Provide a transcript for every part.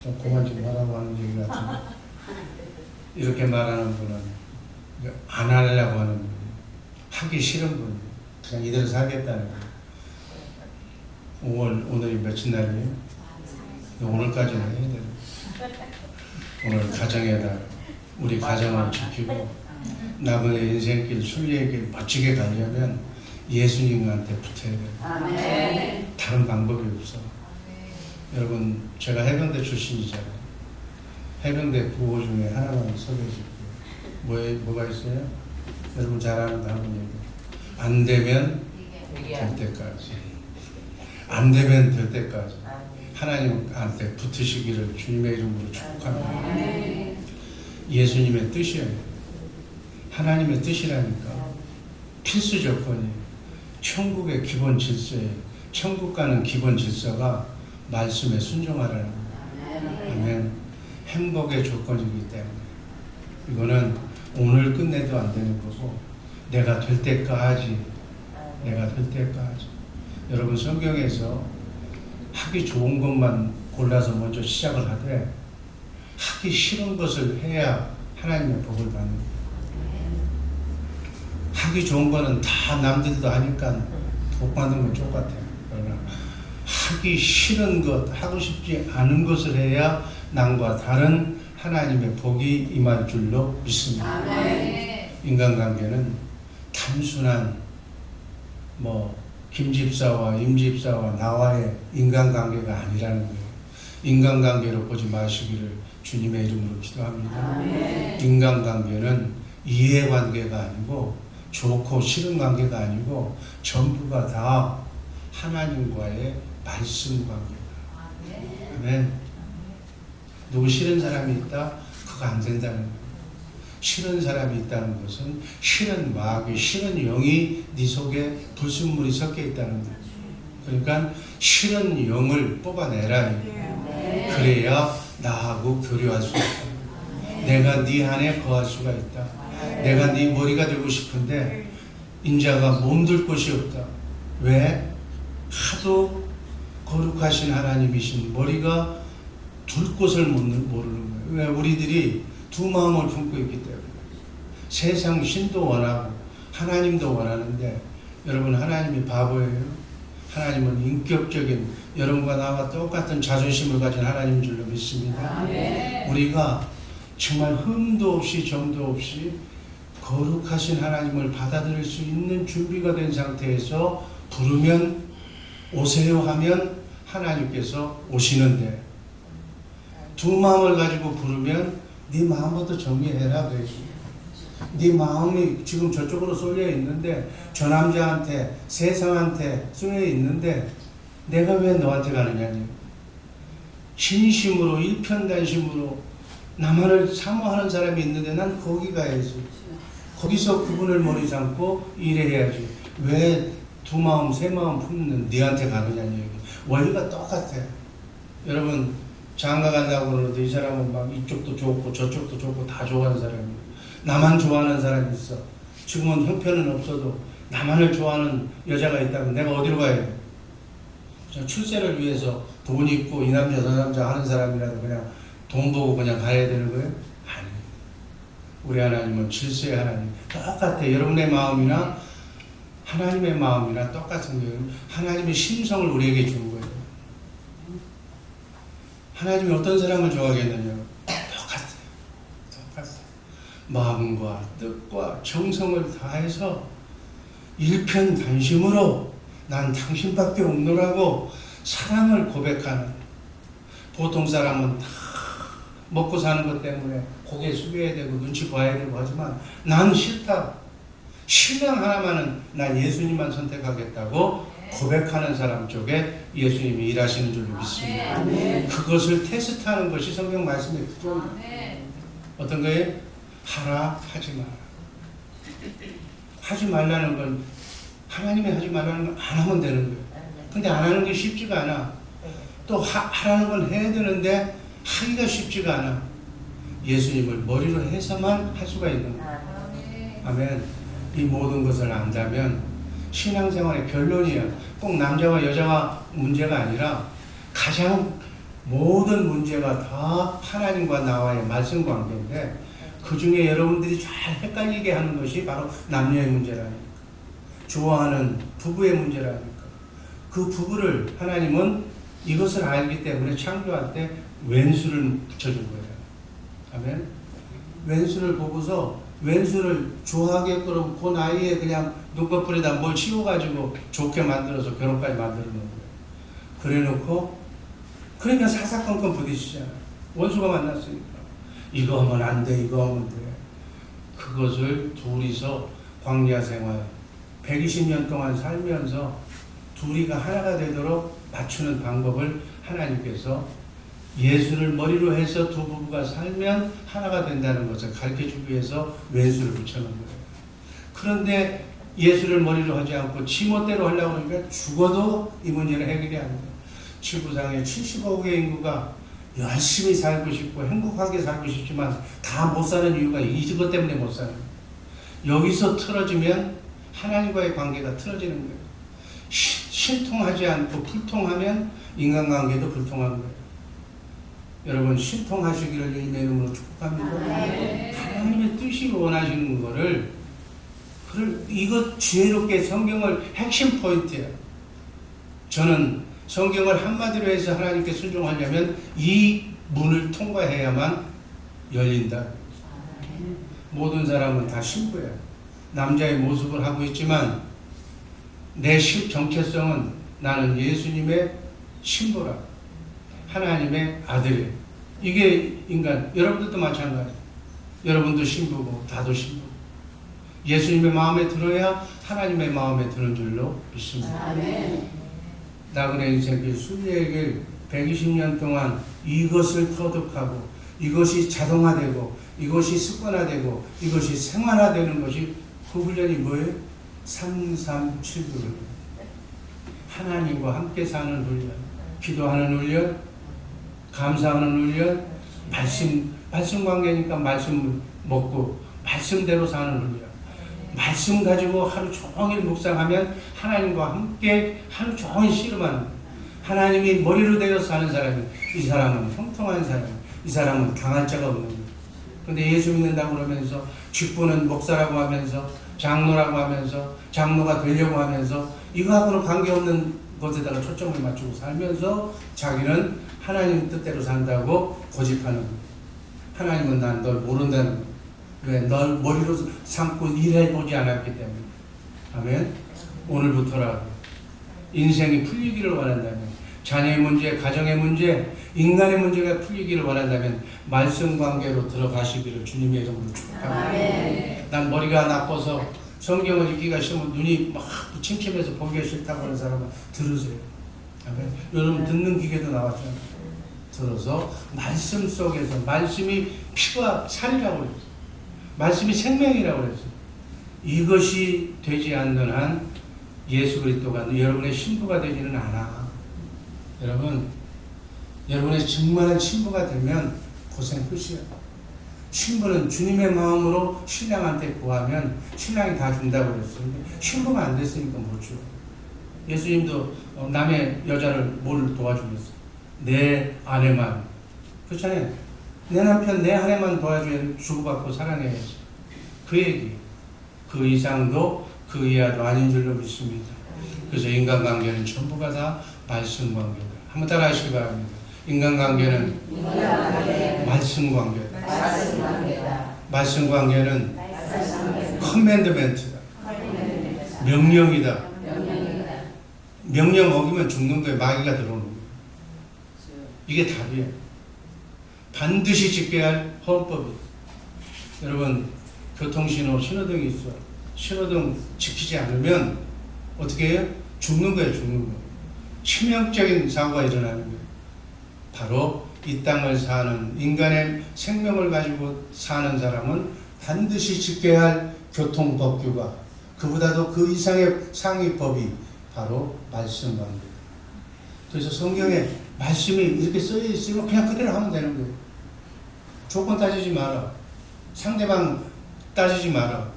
좀 그만 좀 하라고 하는 얘기 같은데, 이렇게 말하는 분은 안 하려고 하는 분, 하기 싫은 분, 그냥 이대로 살겠다는 분. 오늘이 며칠 날이에요? 오늘까지는 해야 돼요. 오늘 가정에다 우리 가정을 지키고 남은 인생길, 순례길 멋지게 가려면 예수님한테 붙어야 돼요. 아멘. 다른 방법이 없어. 여러분, 제가 해병대 출신이잖아요. 해병대 구호 중에 하나만 소개해줄게요. 뭐가 있어요? 여러분 잘 아는 거 한번 얘기해요. 안 되면 될 때까지. 안 되면 될 때까지. 하나님한테 붙으시기를 주님의 이름으로 축복합니다. 예수님의 뜻이에요. 하나님의 뜻이라니까. 필수 조건이 천국의 기본 질서예요. 천국 가는 기본 질서가 말씀에 순종하라는 거예요. 아멘. 행복의 조건이기 때문에 이거는 오늘 끝내도 안 되는 거고, 내가 될 때까지, 내가 될 때까지. 여러분, 성경에서 하기 좋은 것만 골라서 먼저 시작을 하되 하기 싫은 것을 해야 하나님의 복을 받는 거예요. 하기 좋은 거는 다 남들도 하니까 복 받는 건 똑같아요. 그러나 하기 싫은 것, 하고 싶지 않은 것을 해야 남과 다른 하나님의 복이 임할 줄로 믿습니다. 아멘. 인간관계는 단순한 김 집사와 임 집사와 나와의 인간관계가 아니라는 거예요. 인간관계로 보지 마시기를 주님의 이름으로 기도합니다. 아멘. 인간관계는 이해관계가 아니고 좋고 싫은 관계가 아니고 전부가 다 하나님과의 말씀 관계다. 아멘. 누구 싫은 사람이 있다? 그거 안 된다는 거예요. 싫은 사람이 있다는 것은 싫은 마귀, 싫은 영이 네 속에 불순물이 섞여 있다는 거예요. 그러니까 싫은 영을 뽑아내라. 그래야 나하고 교류할 수 있다. 내가 네 안에 거할 수가 있다. 내가 네 머리가 되고 싶은데 인자가 몸둘 곳이 없다. 왜? 하도 거룩하신 하나님이신 머리가 둘 곳을 모르는 거예요. 왜? 우리들이 두 마음을 품고 있기 때문에. 세상 신도 원하고 하나님도 원하는데, 여러분, 하나님이 바보예요? 하나님은 인격적인, 여러분과 나와 똑같은 자존심을 가진 하나님인 줄로 믿습니다. 우리가 정말 흠도 없이 점도 없이 거룩하신 하나님을 받아들일 수 있는 준비가 된 상태에서 부르면 오세요 하면 하나님께서 오시는데, 두 마음을 가지고 부르면 네 마음부터 정리해라 그래요. 네 마음이 지금 저쪽으로 쏠려 있는데, 저 남자한테, 세상한테 쏠려 있는데 내가 왜 너한테 가느냐니. 진심으로 일편단심으로 나만을 사모하는 사람이 있는데 난 거기 가야지. 거기서 그분을 머리 삼고 일해야지. 왜 두 마음, 세 마음 품는 네한테 가느냐는 얘기. 원리가 똑같아요. 여러분, 장가 간다고 그러는데 이 사람은 막 이쪽도 좋고 저쪽도 좋고 다 좋아하는 사람이에요. 나만 좋아하는 사람이 있어. 지금은 형편은 없어도 나만을 좋아하는 여자가 있다면 내가 어디로 가야 돼? 출세를 위해서 돈 있고 이 남자 저 남자 하는 사람이라도 그냥 돈 보고 그냥 가야 되는 거예요? 아니에요. 우리 하나님은 질서의 하나님. 똑같아. 여러분의 마음이나 하나님의 마음이나 똑같은 거예요. 하나님의 심성을 우리에게 준 거예요. 하나님이 어떤 사람을 좋아하겠느냐? 똑같아요. 똑같아요. 마음과 뜻과 정성을 다해서 일편단심으로 난 당신밖에 없노라고 사랑을 고백하는. 보통 사람은 다 먹고 사는 것 때문에 고개 숙여야 되고 눈치 봐야 되고 하지만 난 싫다. 신앙 하나만은 난 예수님만 선택하겠다고 고백하는 사람 쪽에 예수님이 일하시는 줄로 믿습니다. 그것을 테스트하는 것이 성경 말씀의 기본이에요. 어떤 거예요? 하라, 하지 마라. 하지 말라는 건, 하나님이 하지 말라는 건 안 하면 되는 거예요. 근데 안 하는 게 쉽지가 않아. 또 하라는 건 해야 되는데 하기가 쉽지가 않아. 예수님을 머리로 해서만 할 수가 있는 거예요. 아멘. 이 모든 것을 안다면 신앙생활의 결론이야. 꼭 남자와 여자가 문제가 아니라 가장 모든 문제가 다 하나님과 나와의 말씀 관계인데 그 중에 여러분들이 잘 헷갈리게 하는 것이 바로 남녀의 문제라니까. 좋아하는 부부의 문제라니까. 그 부부를 하나님은 이것을 알기 때문에 창조할 때 왼수를 붙여준 거예요. 아멘. 왼수를 보고서 왼수를 좋아하게끔 그 나이에 그냥 눈꺼풀에다 뭘 씌워가지고 좋게 만들어서 결혼까지 만들어 놓은 거예요. 그래 놓고 그러니까 사사건건 부딪히잖아요. 원수가 만났으니까. 이거 하면 안 돼, 이거 하면 돼. 그것을 둘이서 광야 생활 120년 동안 살면서 둘이가 하나가 되도록 맞추는 방법을 하나님께서 예수를 머리로 해서 두 부부가 살면 하나가 된다는 것을 가르쳐주기 위해서 왼수를 붙여놓은 거예요. 그런데 예수를 머리로 하지 않고 지멋대로 하려고 하니까 죽어도 이 문제는 해결이 안 돼요. 지구상에 75억의 인구가 열심히 살고 싶고 행복하게 살고 싶지만 다 못 사는 이유가 이것 때문에 못 사는 거예요. 여기서 틀어지면 하나님과의 관계가 틀어지는 거예요. 신통하지 않고 불통하면 인간관계도 불통한 거예요. 여러분 신통하시기를 주님의 이름으로 축복합니다. 하나님의 뜻이 원하시는 거를 이것 지혜롭게 성경을 핵심 포인트예요. 저는 성경을 한마디로 해서 하나님께 순종하려면 이 문을 통과해야만 열린다. 모든 사람은 다 신부예요. 남자의 모습을 하고 있지만 내 정체성은 나는 예수님의 신부라. 하나님의 아들이에요. 이게 인간, 여러분들도 마찬가지예요. 여러분도 신부고 다도 신부. 예수님의 마음에 들어야 하나님의 마음에 드는 줄로 믿습니다. 아멘. 나그네 인생 순례의 120년 동안 이것을 터득하고 이것이 자동화되고 이것이 습관화되고 이것이 생활화되는 것이 그 훈련이 뭐예요? 337 훈련. 하나님과 함께 사는 훈련, 기도하는 훈련, 감사하는 훈련, 말씀 관계니까 말씀 먹고 말씀대로 사는 훈련. 말씀 가지고 하루 종일 묵상하면 하나님과 함께 하루 종일 씨름하는 거예요. 하나님이 머리로 되어서 사는 사람이 이 사람은 형통한 사람, 이 사람은 강할 자가 없는 거예요. 근데 예수 믿는다고 그러면서 직분은 목사라고 하면서 장로라고 하면서 장로가 되려고 하면서 이거하고는 관계없는 것에다가 초점을 맞추고 살면서 자기는 하나님 뜻대로 산다고 고집하는 거예요. 하나님은 난 널 모른다는 거예요. 왜? 널 머리로 삼고 일해보지 않았기 때문에. 아멘. 오늘부터라도 인생이 풀리기를 원한다면, 자녀의 문제, 가정의 문제, 인간의 문제가 풀리기를 원한다면 말씀 관계로 들어가시기를 주님의 이름으로 축복합니다. 난 머리가 나빠서 성경을 읽기가 싫으면 눈이 막 침침해서 보기가 싫다고 하는 사람은 들으세요. 아멘. 여러분 듣는 기계도 나왔잖아요. 들어서 말씀 속에서, 말씀이 피와 살이라고 그랬어요. 말씀이 생명이라고 그랬어요. 이것이 되지 않는 한 예수 그리스도가 여러분의 신부가 되지는 않아. 여러분, 여러분의 정말한 신부가 되면 고생 끝이야. 신부는 주님의 마음으로 신랑한테 구하면 신랑이 다 준다고 그랬어요. 근데 신부가 안 됐으니까 못 줘. 예수님도 남의 여자를 뭘 도와주겠어요? 내 아내만. 그렇잖아요. 내 남편 내 아내만 도와줘야 주고받고 사랑해야지. 그 얘기. 그 이상도 그 이하도 아닌 줄로 믿습니다. 그래서 인간관계는 전부가 다 말씀 관계다. 한번 따라 하시기 바랍니다. 인간관계는 말씀 관계다. 말씀 관계는 커맨드멘트다. 명령이다. 명령 어기면 죽는 거예요. 마귀가 들어오는 거예요. 이게 답이에요. 반드시 지켜야 할 헌법이에요. 여러분, 교통신호, 신호등이 있어. 신호등 지키지 않으면 어떻게 해요? 죽는 거예요. 죽는 거. 치명적인 사고가 일어나는 거예요. 바로 이 땅을 사는, 인간의 생명을 가지고 사는 사람은 반드시 지켜야 할 교통법규가, 그보다도 그 이상의 상위법이 바로 말씀 관계예요. 그래서 성경에 말씀이 이렇게 쓰여 있으면 그냥 그대로 하면 되는 거예요. 조건 따지지 마라. 상대방 따지지 마라.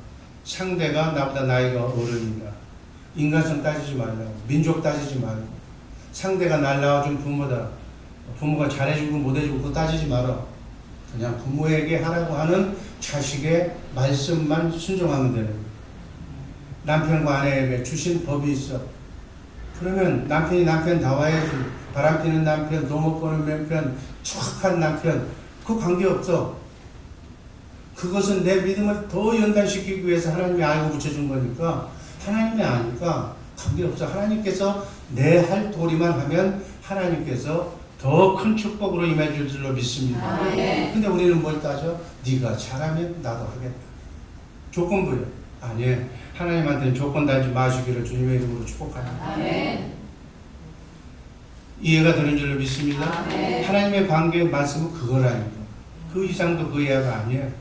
상대가 나보다 나이가 어른이다. 인간성 따지지 말라고. 민족 따지지 말고. 상대가 날 낳아준 부모다. 부모가 잘해주고 못해주고 그거 따지지 마라. 그냥 부모에게 하라고 하는 자식의 말씀만 순종하면 되는 거예요. 남편과 아내에게 주신 법이 있어. 그러면 남편이 남편 다와야지. 바람피는 남편, 도목보는 남편, 추악한 남편, 그 관계없어. 그것은 내 믿음을 더 연단시키기 위해서 하나님이 알고 붙여준 거니까, 하나님이 아니까 관계없어. 하나님께서 내 할 도리만 하면 하나님께서 더 큰 축복으로 임해줄 줄로 믿습니다. 근데 우리는 뭘 따져? 네가 잘하면 나도 하겠다. 조건부요. 아니에요. 하나님한테는 조건 달지 마시기를 주님의 이름으로 축복합니다. 이해가 되는 줄로 믿습니다. 하나님의 관계의 말씀은 그거라니까. 그 이상도 그 이하가 아니에요.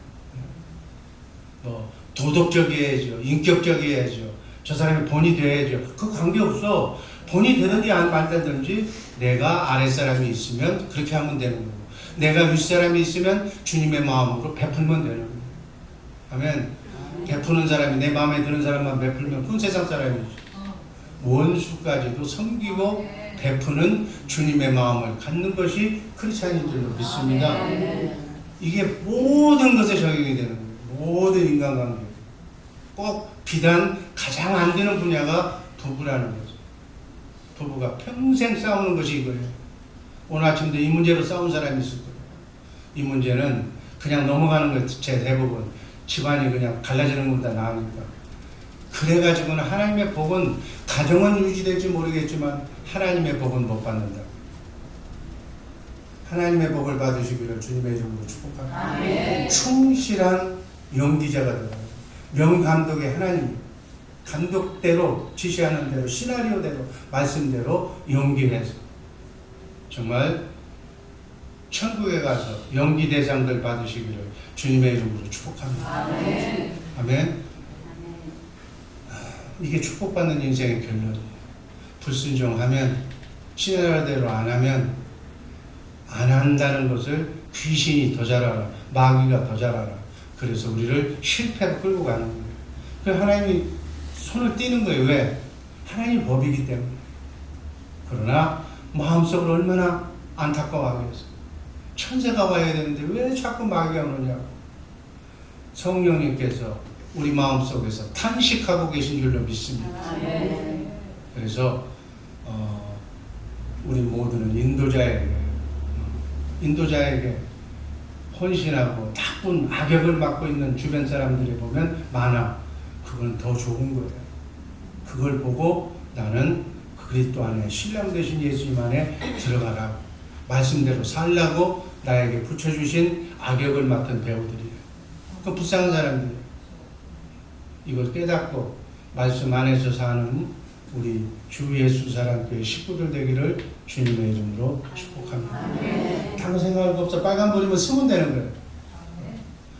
뭐 도덕적이어야죠. 인격적이어야죠. 저 사람이 본이 돼야죠. 그 관계없어. 본이 되든지 안 말든지 내가 아랫사람이 있으면 그렇게 하면 되는 거고, 내가 윗사람이 있으면 주님의 마음으로 베풀면 되는 거예요. 아멘. 베푸는 사람이 내 마음에 드는 사람만 베풀면 그건 세상 사람이죠. 원수까지도 섬기고 베푸는 주님의 마음을 갖는 것이 크리스찬인 줄로 믿습니다. 이게 모든 것에 적용이 되는 거예요. 모든 인간관계. 꼭 비단 가장 안 되는 분야가 부부라는 거죠. 부부가 평생 싸우는 것이 이거예요. 오늘 아침도 이 문제로 싸운 사람이 있을 거예요. 이 문제는 그냥 넘어가는 것 제 대부분. 집안이 그냥 갈라지는 것보다 나으니까. 그래가지고는 하나님의 복은, 가정은 유지될지 모르겠지만 하나님의 복은 못 받는다. 하나님의 복을 받으시기를 주님의 이름으로 축복합니다. 아멘. 충실한 연기자가 되어요. 명감독의 하나님, 감독대로 지시하는 대로, 시나리오대로, 말씀대로 연기해서 정말 천국에 가서 연기 대상들 받으시기를 주님의 이름으로 축복합니다. 아멘. 아멘. 이게 축복받는 인생의 결론이에요. 불순종하면, 시나리오대로 안 하면, 안 한다는 것을 귀신이 더 잘 알아, 마귀가 더 잘 알아. 그래서 우리를 실패로 끌고 가는 거예요. 그래서 하나님이 손을 떼는 거예요. 왜? 하나님의 법이기 때문에. 그러나 마음속으로 얼마나 안타까워하겠어. 천사가 와야 되는데 왜 자꾸 마귀가 오느냐고. 성령님께서 우리 마음속에서 탄식하고 계신 줄로 믿습니다. 그래서 우리 모두는 인도자에게 헌신하고 나쁜 악역을 맡고 있는 주변 사람들이 보면 많아. 그건 더 좋은 거예요. 그걸 보고 나는 그리스도 안에, 신랑 되신 예수님 안에 들어가라. 말씀대로 살라고 나에게 붙여주신 악역을 맡은 배우들이에요. 그 불쌍한 사람들이에요. 이걸 깨닫고 말씀 안에서 사는 우리 주 예수 사랑교회 식구들 되기를 주님의 이름으로 축복합니다. 다른 생각할 거 없어. 빨간불이면 쓰면 되는 거예요.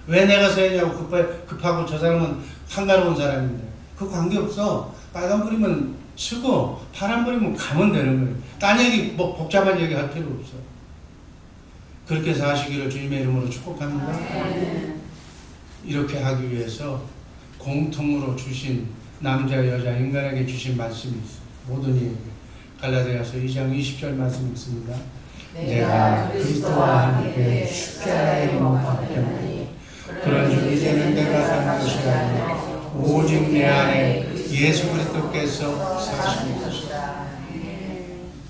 왜 내가 서야냐고 급하고 저 사람은 한가로운 사람인데. 그 관계없어. 빨간불이면 쓰고 파란불이면 가면 되는 거예요. 딴 얘기, 뭐 복잡한 얘기 할 필요 없어. 그렇게 사시기를 주님의 이름으로 축복합니다. 이렇게 하기 위해서 공통으로 주신 남자 여자 인간에게 주신 말씀이 있어요. 모든 이에게. 갈라디아서 2장 20절 말씀 읽습니다. 내가 그리스도와 함께 십자가에 못 박혔나니 그런즉 이제는 내가 사는 것이 아니라 오직 내 안에 예수 그리스도께서 사시는 것이다.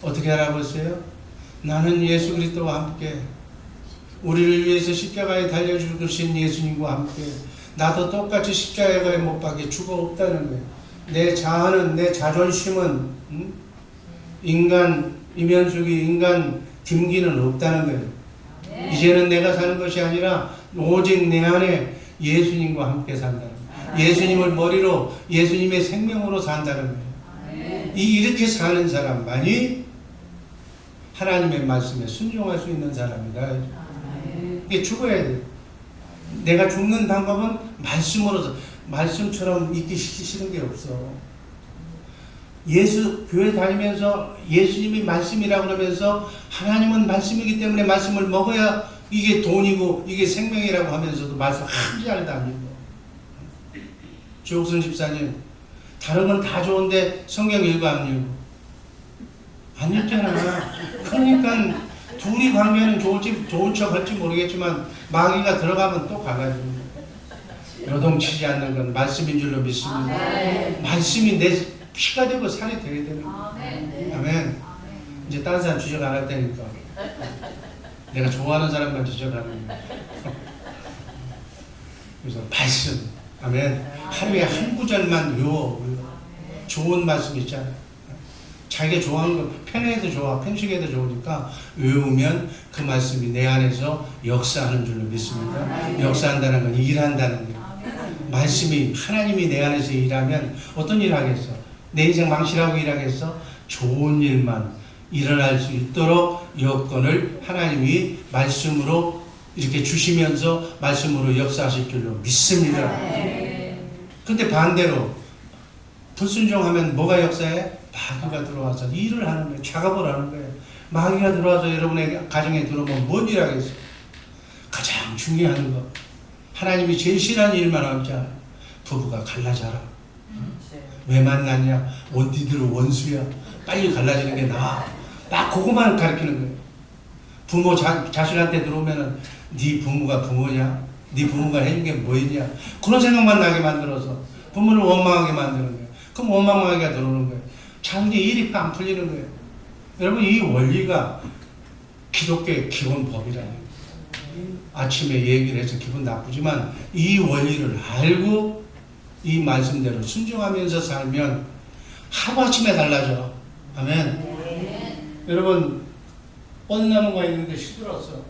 어떻게 알아보세요? 나는 예수 그리스도와 함께, 우리를 위해서 십자가에 달려주신 예수님과 함께 나도 똑같이 십자가에 못 박혀 죽어 없다는 거예요. 내 자아는, 내 자존심은, 인간 이면숙이, 인간 김기는 없다는 거예요. 이제는 내가 사는 것이 아니라 오직 내 안에 예수님과 함께 산다는 거예요. 예수님을 머리로, 예수님의 생명으로 산다는 거예요. 이렇게 사는 사람만이 하나님의 말씀에 순종할 수 있는 사람이다. 이게 죽어야 돼요. 내가 죽는 방법은 말씀으로서, 말씀처럼 있기 싫은 게 없어. 교회 다니면서 예수님이 말씀이라고 그러면서 하나님은 말씀이기 때문에 말씀을 먹어야 이게 돈이고 이게 생명이라고 하면서도 말씀 한 자리도 안 읽어. 조옥순 집사님, 다른 건 다 좋은데 성경 읽고 안 읽고. 안 읽잖아. 그러니까 둘이 관계는 좋은 척 할지 모르겠지만 마귀가 들어가면 또 갈라집니다. 요동치지 않는 건 말씀인 줄로 믿습니다. 말씀이 내 피가 되고 살이 되어야 되는 거예요. 아멘. 이제 다른 사람 지적 안 할 테니까 내가 좋아하는 사람만 지적하는 거예요. 그래서 말씀, 아멘. 하루에 한 구절만 외워. 좋은 말씀 있잖아요. 자기가 좋아하는 거 편해도 좋아, 편식해도 좋으니까 외우면 그 말씀이 내 안에서 역사하는 줄로 믿습니다. 역사한다는 건 일한다는 거예요. 말씀이 하나님이 내 안에서 일하면 어떤 일 하겠어? 내 인생 망치라고 일하겠어? 좋은 일만 일어날 수 있도록 여건을 하나님이 말씀으로 이렇게 주시면서 말씀으로 역사하실 줄로 믿습니다. 근데 반대로 불순종하면 뭐가 역사해? 마귀가 들어와서 일을 하는 거예요. 작업을 하는 거예요. 마귀가 들어와서 여러분의 가정에 들어오면 뭔 일 하겠어요? 가장 중요한 거, 하나님이 제일 싫어하는 일만 하잖아요. 부부가 갈라져라. 왜 만났냐? 니들 원수야. 빨리 갈라지는 게 나아. 딱 그것만 가르치는 거예요. 부모 자식한테 들어오면은 네 부모가 부모냐? 네 부모가 해준 게 뭐였냐? 그런 생각만 나게 만들어서 부모를 원망하게 만드는 거예요. 그럼 원망하기가 들어오는 거예요. 자기 일이 안 풀리는 거예요. 여러분, 이 원리가 기독교의 기본 법이라는 거예요. 아침에 얘기를 해서 기분 나쁘지만 이 원리를 알고 이 말씀대로 순종하면서 살면 하루아침에 달라져. 아멘. 여러분, 뻗나무가 있는데 시들었어.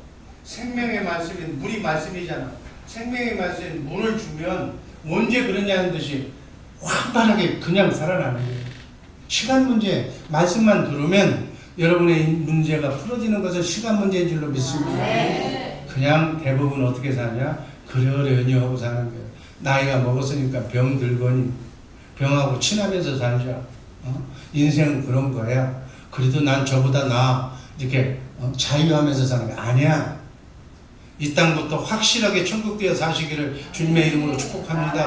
생명의 말씀인 물이 말씀이잖아. 생명의 말씀인 물을 주면 언제 그러냐는 듯이 활발하게 그냥 살아나는 거예요. 시간 문제, 말씀만 들으면 여러분의 문제가 풀어지는 것은 시간 문제인 줄로 믿습니다. 그냥 대부분 어떻게 사냐? 그러려니 하고 사는 거예요. 나이가 먹었으니까 병 들거니 병하고 친하면서 살자. 인생은 그런 거야. 그래도 난 저보다 나아. 이렇게 자유하면서 사는 게 아니야. 이 땅부터 확실하게 천국되어 사시기를 주님의 이름으로 축복합니다.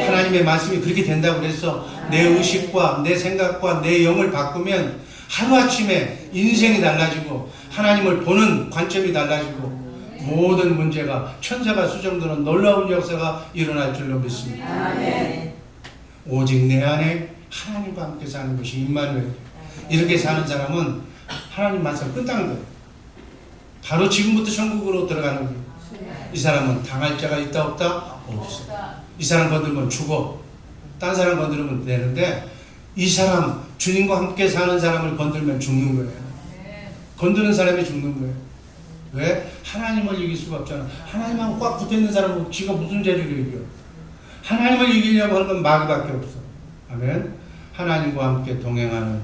하나님의 말씀이 그렇게 된다고 그래서 내 의식과 내 생각과 내 영을 바꾸면 하루아침에 인생이 달라지고 하나님을 보는 관점이 달라지고 모든 문제가 천사가 수정되는 놀라운 역사가 일어날 줄로 믿습니다. 오직 내 안에 하나님과 함께 사는 것이 임마누엘. 이렇게 사는 사람은 하나님 말씀 끝나는 거예요. 바로 지금부터 천국으로 들어가는 거예요. 이 사람은 당할 자가 있다 없다? 없어. 이 사람 건들면 죽어. 딴 사람 건드리면 되는데 이 사람, 주님과 함께 사는 사람을 건들면 죽는 거예요. 건드는 사람이 죽는 거예요. 왜? 하나님을 이길 수가 없잖아. 하나님하고 꽉 붙어있는 사람은 지가 무슨 재주로 이겨? 하나님을 이기려고 하는 건 마귀밖에 없어. 아멘. 하나님과 함께 동행하는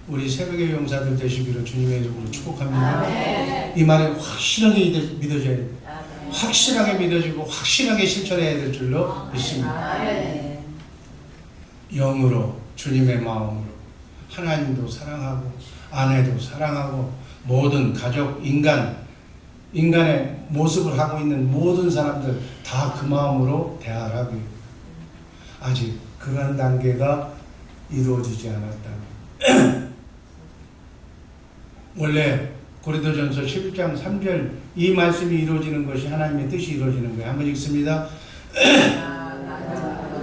우리 새벽의 용사들 되시기를 주님의 이름으로 축복합니다. 이 말이 확실하게 믿어져야 돼요. 확실하게 믿어지고 확실하게 실천해야 될 줄로 믿습니다. 영으로, 주님의 마음으로 하나님도 사랑하고 아내도 사랑하고 모든 가족, 인간의 모습을 하고 있는 모든 사람들 다 그 마음으로 대하라고. 아직 그런 단계가 이루어지지 않았다면 원래 고린도전서 11장 3절 이 말씀이 이루어지는 것이 하나님의 뜻이 이루어지는 거예요. 한번 읽습니다.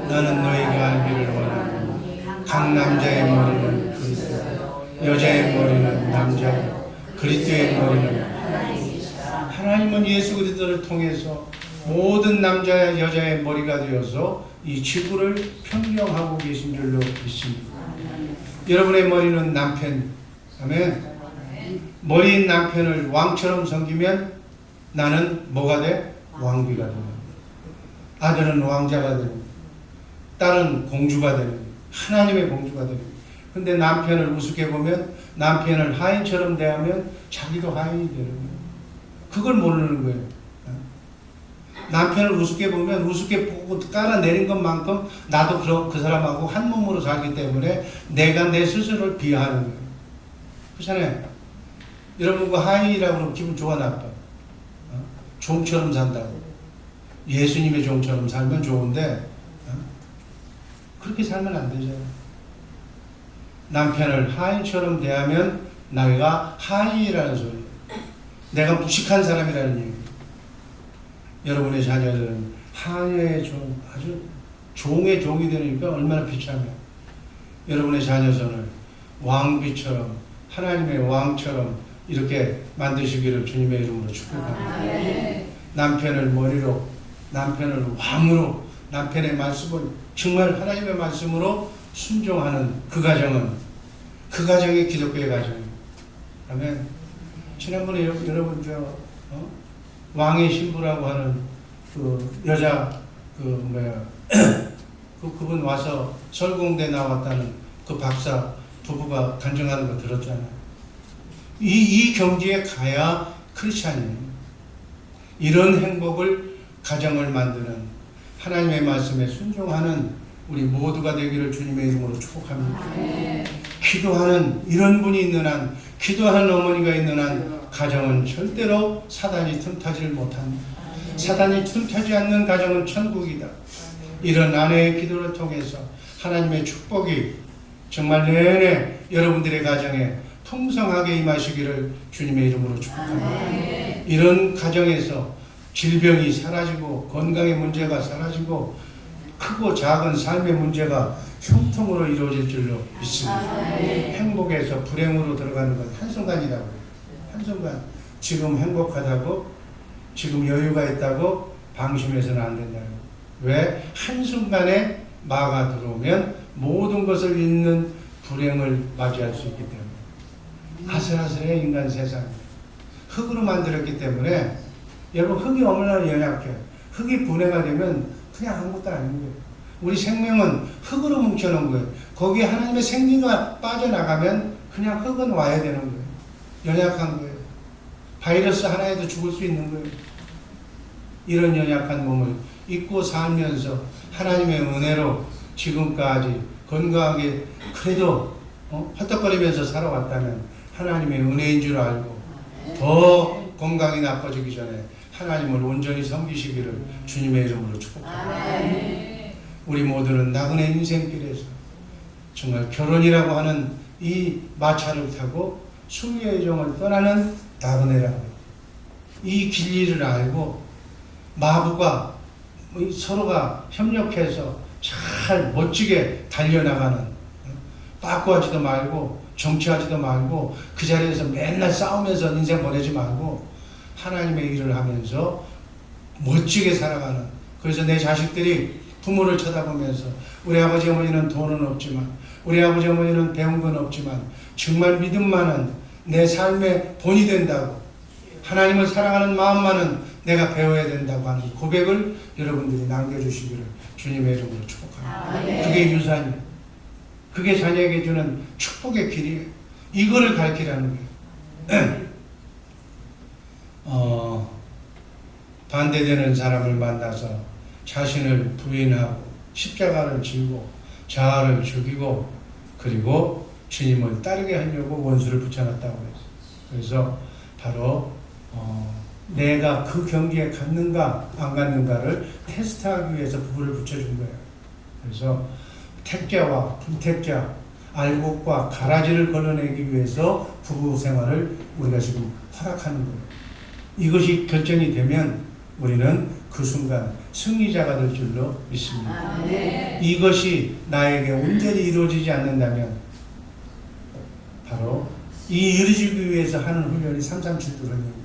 나는 너희가 알기를 원하노니 각 남자의 머리는 그리스도, 여자의 머리는 남자요, 그리스도의 머리는 하나님은 예수 그리스도를 통해서 모든 남자와 여자의 머리가 되어서 이 지구를 평정하고 계신 줄로 믿습니다. 여러분의 머리는 남편, 아멘. 머리인 남편을 왕처럼 섬기면 나는 뭐가 돼? 왕비가 되는 거예요. 아들은 왕자가 되는 거예요. 딸은 공주가 되는 거예요. 하나님의 공주가 되는 거예요. 근데 남편을 우습게 보면, 남편을 하인처럼 대하면 자기도 하인이 되는 거예요. 그걸 모르는 거예요. 남편을 우습게 보면 우습게 보고 깔아내린 것만큼 나도 그 사람하고 한 몸으로 살기 때문에 내가 내 스스로를 비하하는 거예요. 그렇잖아요. 여러분 그 하인이라고 그러면 기분 좋아 나빠? 종처럼 산다고. 예수님의 종처럼 살면 좋은데 그렇게 살면 안 되잖아요. 남편을 하인처럼 대하면 나가 하인이라는 소리예요. 내가 무식한 사람이라는 얘기. 여러분의 자녀들은 하나님의 종, 아주 종의 종이 되니까 얼마나 비참해요. 여러분의 자녀선을 왕비처럼 하나님의 왕처럼 이렇게 만드시기를 주님의 이름으로 축복합니다. 남편을 머리로, 남편을 왕으로, 남편의 말씀을 정말 하나님의 말씀으로 순종하는 그 가정은, 그 가정이 기독교의 가정입니다. 아멘. 지난번에 여러분 왕의 신부라고 하는 그 여자 그분 와서 설공대 나왔다는 그 박사 부부가 간증하는 거 들었잖아요. 이 경지에 가야 크리스찬이에요. 이런 행복을 가정을 만드는 하나님의 말씀에 순종하는 우리 모두가 되기를 주님의 이름으로 축복합니다. 기도하는 이런 분이 있는 한, 기도하는 어머니가 있는 한 가정은 절대로 사단이 틈타지를 못합니다. 사단이 틈타지 않는 가정은 천국이다. 이런 아내의 기도를 통해서 하나님의 축복이 정말 내내 여러분들의 가정에 풍성하게 임하시기를 주님의 이름으로 축복합니다. 이런 가정에서 질병이 사라지고 건강의 문제가 사라지고 크고 작은 삶의 문제가 형통으로 이루어질 줄로 믿습니다. 행복에서 불행으로 들어가는 건 한순간이라고. 한순간. 지금 행복하다고, 지금 여유가 있다고 방심해서는 안 된다고. 왜? 한순간에 마가 들어오면 모든 것을 잃는 불행을 맞이할 수 있기 때문에. 아슬아슬해 인간 세상. 흙으로 만들었기 때문에 여러분 흙이 얼마나 연약해요. 흙이 분해가 되면 그냥 아무것도 아닌 거예요. 우리 생명은 흙으로 뭉쳐놓은 거예요. 거기에 하나님의 생기가 빠져나가면 그냥 흙은 와야 되는 거예요. 연약한 거예요. 바이러스 하나에도 죽을 수 있는 거예요. 이런 연약한 몸을 잊고 살면서 하나님의 은혜로 지금까지 건강하게 그래도 헛떡거리면서 살아왔다면 하나님의 은혜인 줄 알고 더 건강이 나빠지기 전에 하나님을 온전히 섬기시기를 주님의 이름으로 축복합니다. 우리 모두는 나그네 인생길에서 정말 결혼이라고 하는 이 마차를 타고 승리의 정을 떠나는 나그네라고 해요. 이 길이를 알고 마부가 서로가 협력해서 잘 멋지게 달려나가는, 빠꾸하지도 말고 정치하지도 말고 그 자리에서 맨날 싸우면서 인생 보내지 말고 하나님의 일을 하면서 멋지게 살아가는. 그래서 내 자식들이 부모를 쳐다보면서 우리 아버지 어머니는 돈은 없지만, 우리 아버지 어머니는 배운 건 없지만 정말 믿음 많은 내 삶의 본이 된다고, 하나님을 사랑하는 마음만은 내가 배워야 된다고 하는 고백을 여러분들이 남겨주시기를 주님의 이름으로 축복합니다. 그게 유산이에요. 그게 자녀에게 주는 축복의 길이에요. 이거를 가르치라는 거예요. 반대되는 사람을 만나서 자신을 부인하고 십자가를 지고 자아를 죽이고 그리고 주님을 따르게 하려고 원수를 붙여놨다고 했어요. 그래서 바로 내가 그 경지에 갔는가 안 갔는가를 테스트하기 위해서 부부를 붙여준 거예요. 그래서 택자와 불택자, 알곡과 가라지를 걸러내기 위해서 부부 생활을 우리가 지금 허락하는 거예요. 이것이 결정이 되면 우리는 그 순간 승리자가 될 줄로 믿습니다. 이것이 나에게 온전히 이루어지지 않는다면 바로 이 이루어지기 위해서 하는 훈련이 337도 훈련이에요.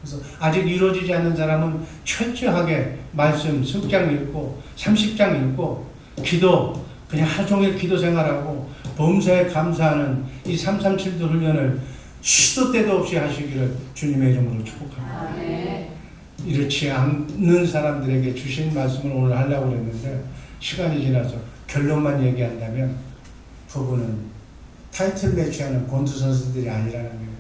그래서 아직 이루어지지 않는 사람은 철저하게 말씀 10장 읽고 30장 읽고 기도 그냥 하루 종일 기도 생활하고 범사에 감사하는 이 337도 훈련을 시도 때도 없이 하시기를 주님의 이름으로 축복합니다. 이렇지 않는 사람들에게 주신 말씀을 오늘 하려고 했는데 시간이 지나서 결론만 얘기한다면 부부는 타이틀 매치하는 권투 선수들이 아니라는 거예요.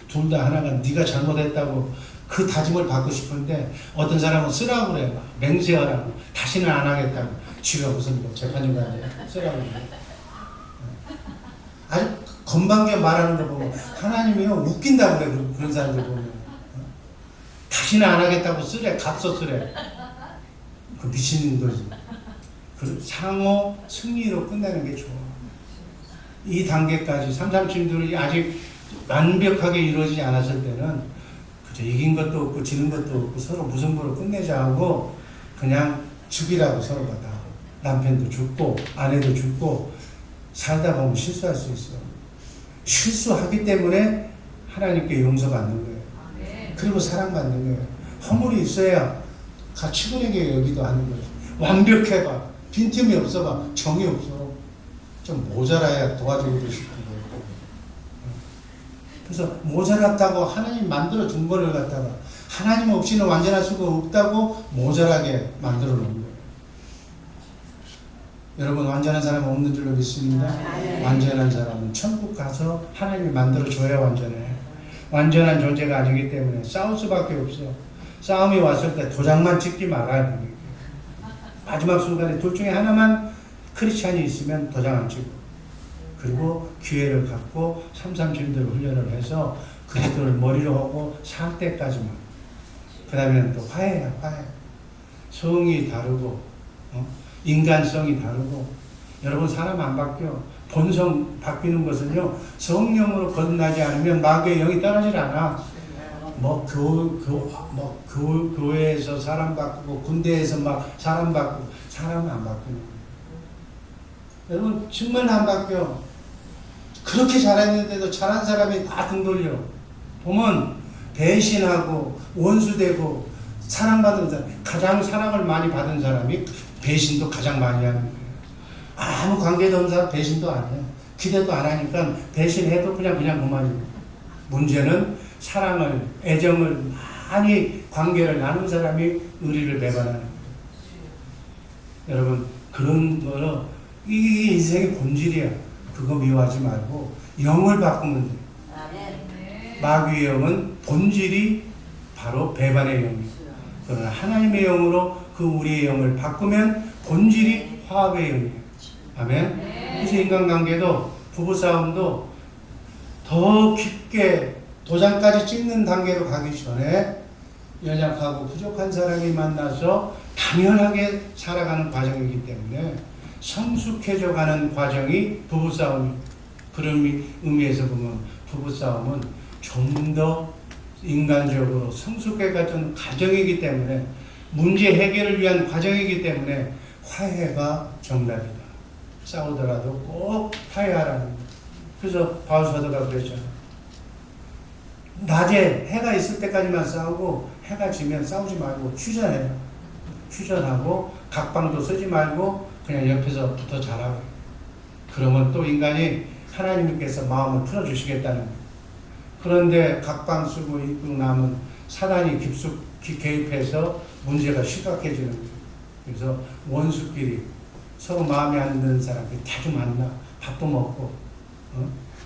둘 다 하나가 네가 잘못했다고 그 다짐을 받고 싶은데 어떤 사람은 쓰라고 그래요. 맹세하라고. 다시는 안 하겠다고. 지가 무슨 재판장관이야. 쓰라고 그래요. 아주 건방지게 말하는 거 보면 하나님이요 웃긴다고 그래. 그런 사람들 보면. 다시는 안 하겠다고 쓰래. 값서 쓰래. 그 미친 거지. 그 상호 승리로 끝내는 게 좋아. 이 단계까지 337들이 아직 완벽하게 이루어지지 않았을 때는 그저 이긴 것도 없고 지는 것도 없고 서로 무승부로 끝내자 하고 그냥 죽이라고 서로가 다. 남편도 죽고 아내도 죽고 살다 보면 실수할 수 있어. 실수하기 때문에 하나님께 용서받는 거예요. 그리고 사랑받는 거예요. 허물이 있어야 가치분에게 여기도 하는 거예요. 완벽해봐. 빈틈이 없어봐. 정이 없어. 좀 모자라야 도와주기도 싶고. 그래서 모자랐다고 하나님 만들어 준 거를 갖다가 하나님 없이는 완전할 수가 없다고 모자라게 만들어 놓은 거예요. 여러분 완전한 사람은 없는 줄로 믿습니다. 완전한 사람은 천국 가서 하나님이 만들어 줘야 완전해. 완전한 존재가 아니기 때문에 싸울 수밖에 없어. 싸움이 왔을 때 도장만 찍지 말아야 됩니다. 마지막 순간에 둘 중에 하나만 크리스찬이 있으면 도장 안 찍고 그리고 기회를 갖고 337대로 훈련을 해서 그리스도를 머리로 하고 살 때까지만. 그 다음에는 또 화해야 화해. 성이 다르고 인간성이 다르고. 여러분 사람 안 바뀌어. 본성 바뀌는 것은요 성령으로 거듭나지 않으면 마귀의 영이 떠나질 않아. 교회에서 사람 바꾸고 군대에서 막 사람 바꾸고 사람은 안 바뀌는 거예요. 여러분 정말 안 바뀌어. 그렇게 잘했는데도 잘한 사람이 다 등 돌려. 보면 배신하고 원수되고 사랑받는 사람, 가장 사랑을 많이 받은 사람이 배신도 가장 많이 하는 거예요. 아무 관계도 없는 사람 배신도 안 해요. 기대도 안 하니까 배신해도 그냥 그만이고. 문제는 사랑을, 애정을 많이 관계를 나눈 사람이 의리를 배반하는 거예요. 여러분 그런 거는 이 인생의 본질이야. 그거 미워하지 말고 영을 바꾸면 돼. 마귀의 영은 본질이 바로 배반의 영이에요. 그러나 하나님의 영으로 그 우리의 영을 바꾸면 본질이 화합의 영이에요. 아멘. 그래서 인간관계도 부부싸움도 더 깊게 도장까지 찍는 단계로 가기 전에 연약하고 부족한 사람이 만나서 당연하게 살아가는 과정이기 때문에 성숙해져 가는 과정이 부부싸움이. 그런 의미에서 보면 부부싸움은 좀 더 인간적으로 성숙해가는 과정이기 때문에 문제 해결을 위한 과정이기 때문에 화해가 정답이다. 싸우더라도 꼭 화해하라는 거예요. 그래서 바울사도가 그랬잖아요. 낮에 해가 있을 때까지만 싸우고 해가 지면 싸우지 말고 휴전해라. 휴전하고 각방도 쓰지 말고 그냥 옆에서 붙어 자라고. 그러면 또 인간이 하나님께서 마음을 풀어주시겠다는 거예요. 그런데 각방 쓰고 있고 나면 사단이 깊숙이 개입해서 문제가 심각해지는 거예요. 그래서 원수끼리 서로 마음에 안 드는 사람들이 자주 만나 밥도 먹고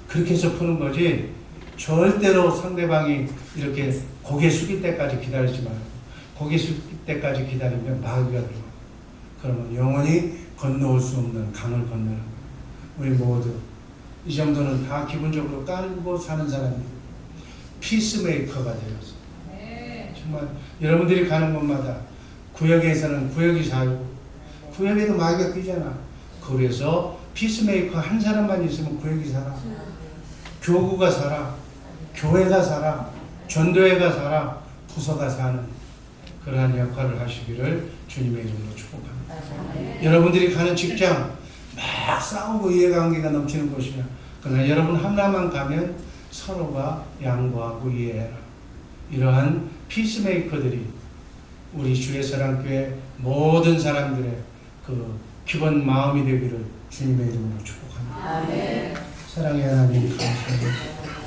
그렇게 해서 푸는 거지. 절대로 상대방이 이렇게 고개 숙일 때까지 기다리지 말고 고개 숙일 때까지 기다리면 마귀가 들어와요. 그러면 영원히 건너올 수 없는 강을 건너는 거예요. 우리 모두 이 정도는 다 기본적으로 깔고 사는 사람들이 피스메이커가 되어서 정말 여러분들이 가는 곳마다 구역에서는 구역이 살고 구역에도 마귀가 끼잖아. 그래서 피스메이커 한 사람만 있으면 구역이 살아. 교구가 살아. 교회가 살아. 전도회가 살아. 부서가 사는 그러한 역할을 하시기를 주님의 이름으로 축복합니다. 여러분들이 가는 직장 막 싸우고 이해관계가 넘치는 곳이야. 그러나 여러분 하나만 가면 서로가 양보하고 이해해라. 이러한 피스메이커들이 우리 주의 사랑교회 모든 사람들의 그 기본 마음이 되기를 주님의 이름으로 축복합니다. 아멘. 사랑의 하나님 감사합니다.